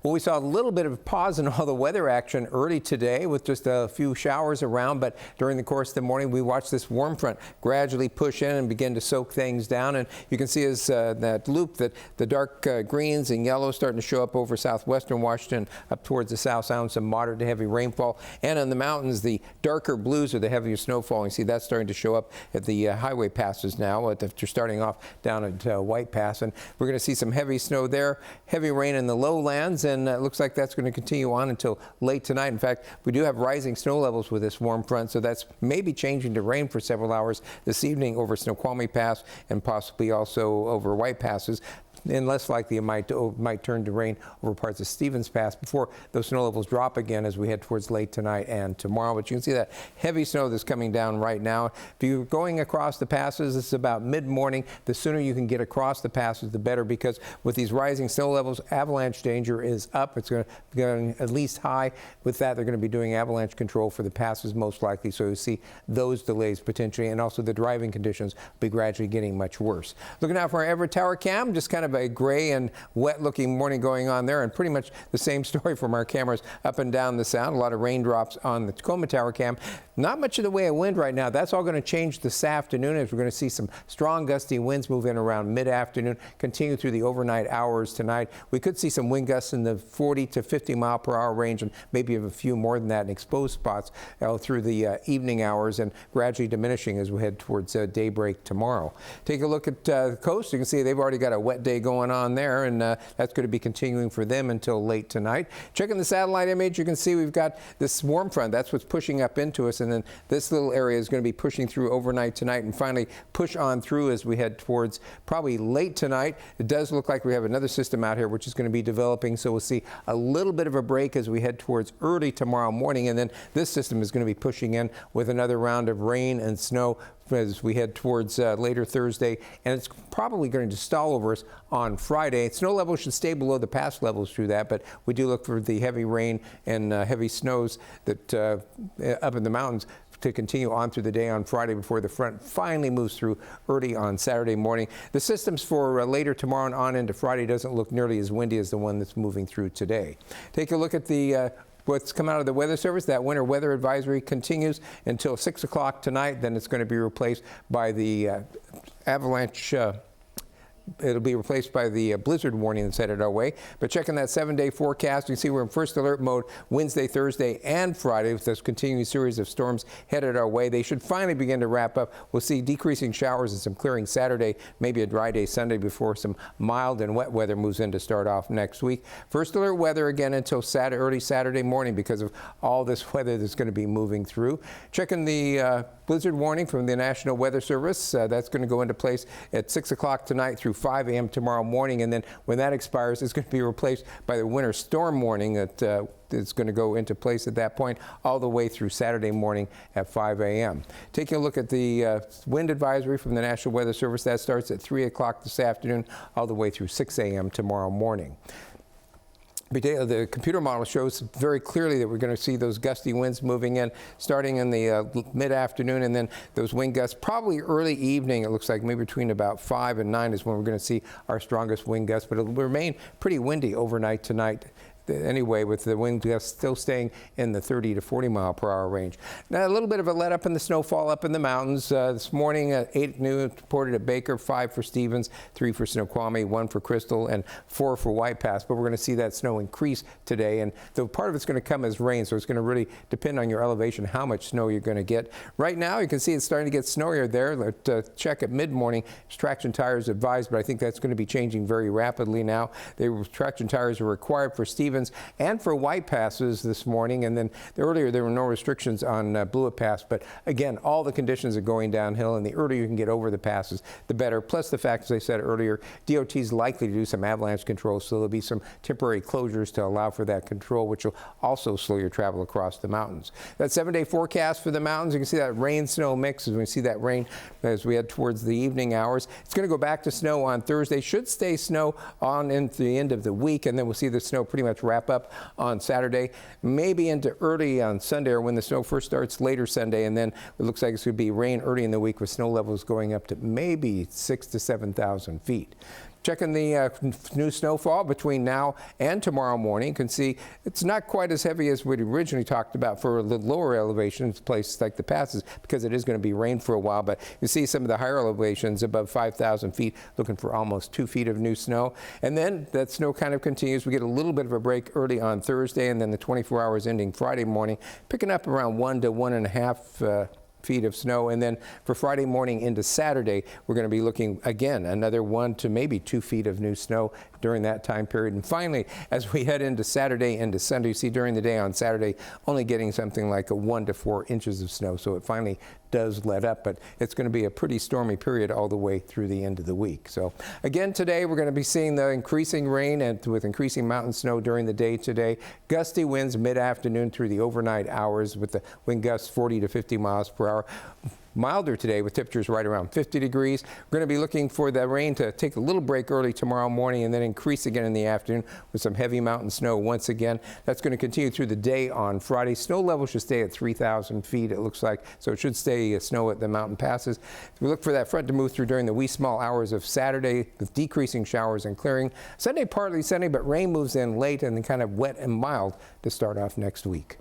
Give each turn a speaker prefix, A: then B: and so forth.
A: Well, we saw a little bit of a pause in all the weather action early today with just a few showers around, but during the course of the morning we watched this warm front gradually push in and begin to soak things down. And you can see as that loop that the dark greens and yellows starting to show up over southwestern Washington up towards the South Sound, some moderate to heavy rainfall. And in the mountains, the darker blues are the heavier snowfall. You see that's starting to show up at the highway passes now after starting off down at White Pass. And we're going to see some heavy snow there, heavy rain in the lowlands, and it looks like that's going to continue on until late tonight. In fact, we do have rising snow levels with this warm front, so that's maybe changing to rain for several hours this evening over Snoqualmie Pass and possibly also over White Passes. And less likely it might turn to rain over parts of Stevens Pass before those snow levels drop again as we head towards late tonight and tomorrow. But you can see that heavy snow that's coming down right now. If you're going across the passes, it's about mid-morning. The sooner you can get across the passes, the better, because with these rising snow levels, avalanche danger is up. It's going to be going at least high. With that, they're going to be doing avalanche control for the passes most likely. So you'll see those delays potentially, and also the driving conditions will be gradually getting much worse. Looking out for our Everett Tower cam, just kind of a gray and wet looking morning going on there, and pretty much the same story from our cameras up and down the Sound. A lot of raindrops on the Tacoma Tower cam. Not much of the way of wind right now. That's all going to change this afternoon as we're going to see some strong gusty winds move in around mid-afternoon, continue through the overnight hours tonight. We could see some wind gusts in the 40 to 50 mile per hour range, and maybe a few more than that in exposed spots through the evening hours, and gradually diminishing as we head towards daybreak tomorrow. Take a look at the coast. You can see they've already got a wet day going on there, and that's going to be continuing for them until late tonight. Checking the satellite image, you can see we've got this warm front. That's what's pushing up into us, and then this little area is going to be pushing through overnight tonight and finally push on through as we head towards probably late tonight. It does look like we have another system out here which is going to be developing, so we'll see a little bit of a break as we head towards early tomorrow morning, and then this system is going to be pushing in with another round of rain and snow as we head towards later Thursday, and it's probably going to stall over us on Friday. Snow levels should stay below the past levels through that, but we do look for the heavy rain and heavy snows that up in the mountains to continue on through the day on Friday before the front finally moves through early on Saturday morning. The systems for later tomorrow and on into Friday doesn't look nearly as windy as the one that's moving through today. Take a look at the what's come out of the Weather Service. That winter weather advisory continues until 6 o'clock tonight. Then it's going to be replaced by the avalanche. It'll be replaced by the blizzard warning that's headed our way. But checking that 7-day forecast, you can see we're in first alert mode Wednesday, Thursday, and Friday with this continuing series of storms headed our way. They should finally begin to wrap up. We'll see decreasing showers and some clearing Saturday, maybe a dry day Sunday before some mild and wet weather moves in to start off next week. First alert weather again until early Saturday morning because of all this weather that's going to be moving through. Checking the blizzard warning from the National Weather Service. That's going to go into place at 6 o'clock tonight through 5 a.m. tomorrow morning, and then when that expires, it's going to be replaced by the winter storm warning that is going to go into place at that point all the way through Saturday morning at 5 a.m. Taking a look at the wind advisory from the National Weather Service, that starts at 3 o'clock this afternoon all the way through 6 a.m. tomorrow morning. The computer model shows very clearly that we're going to see those gusty winds moving in starting in the mid-afternoon, and then those wind gusts probably early evening. It looks like maybe between about 5 and 9 is when we're going to see our strongest wind gusts, but it'll remain pretty windy overnight tonight anyway, with the wind gusts still staying in the 30 to 40 mile per hour range. Now a little bit of a let up in the snowfall up in the mountains. This morning at 8 noon reported at Baker, 5 for Stevens, 3 for Snoqualmie, 1 for Crystal, and 4 for White Pass. But we're going to see that snow increase today, and the part of it's going to come as rain, so it's going to really depend on your elevation how much snow you're going to get. Right now you can see it's starting to get snowier there. Let's check at mid-morning. Traction tires advised, but I think that's going to be changing very rapidly now. Traction tires are required for Stevens and for White Passes this morning, and then earlier there were no restrictions on Blewett Pass, but again all the conditions are going downhill, and the earlier you can get over the passes the better, plus the fact, as I said earlier, DOT is likely to do some avalanche control, so there'll be some temporary closures to allow for that control, which will also slow your travel across the mountains. That 7-day forecast for the mountains, you can see that rain snow mix as we see that rain as we head towards the evening hours. It's going to go back to snow on Thursday, should stay snow on into the end of the week, and then we'll see the snow pretty much wrap up on Saturday, maybe into early on Sunday, or when the snow first starts later Sunday, and then it looks like it's going to be rain early in the week with snow levels going up to maybe 6,000 to 7,000 feet. checking the new snowfall between now and tomorrow morning. You can see it's not quite as heavy as we originally talked about for the lower elevations, places like the passes, because it is going to be rain for a while. But you see some of the higher elevations above 5,000 feet looking for almost 2 feet of new snow. And then that snow kind of continues. We get a little bit of a break early on Thursday, and then the 24 hours ending Friday morning, picking up around 1 to 1.5 feet of snow. And then for Friday morning into Saturday, we're going to be looking again another 1 to maybe 2 feet of new snow during that time period. And finally, as we head into Saturday into Sunday, you see during the day on Saturday only getting something like 1 to 4 inches of snow. So it finally does let up, but it's going to be a pretty stormy period all the way through the end of the week. So again, today we're going to be seeing the increasing rain and with increasing mountain snow during the day today. Gusty winds mid-afternoon through the overnight hours with the wind gusts 40 to 50 miles per hour. Milder today with temperatures right around 50 degrees. We're going to be looking for the rain to take a little break early tomorrow morning and then increase again in the afternoon with some heavy mountain snow once again. That's going to continue through the day on Friday. Snow level should stay at 3,000 feet, it looks like, so it should stay snow at the mountain passes. We look for that front to move through during the wee small hours of Saturday with decreasing showers and clearing. Sunday partly sunny, but rain moves in late and then kind of wet and mild to start off next week.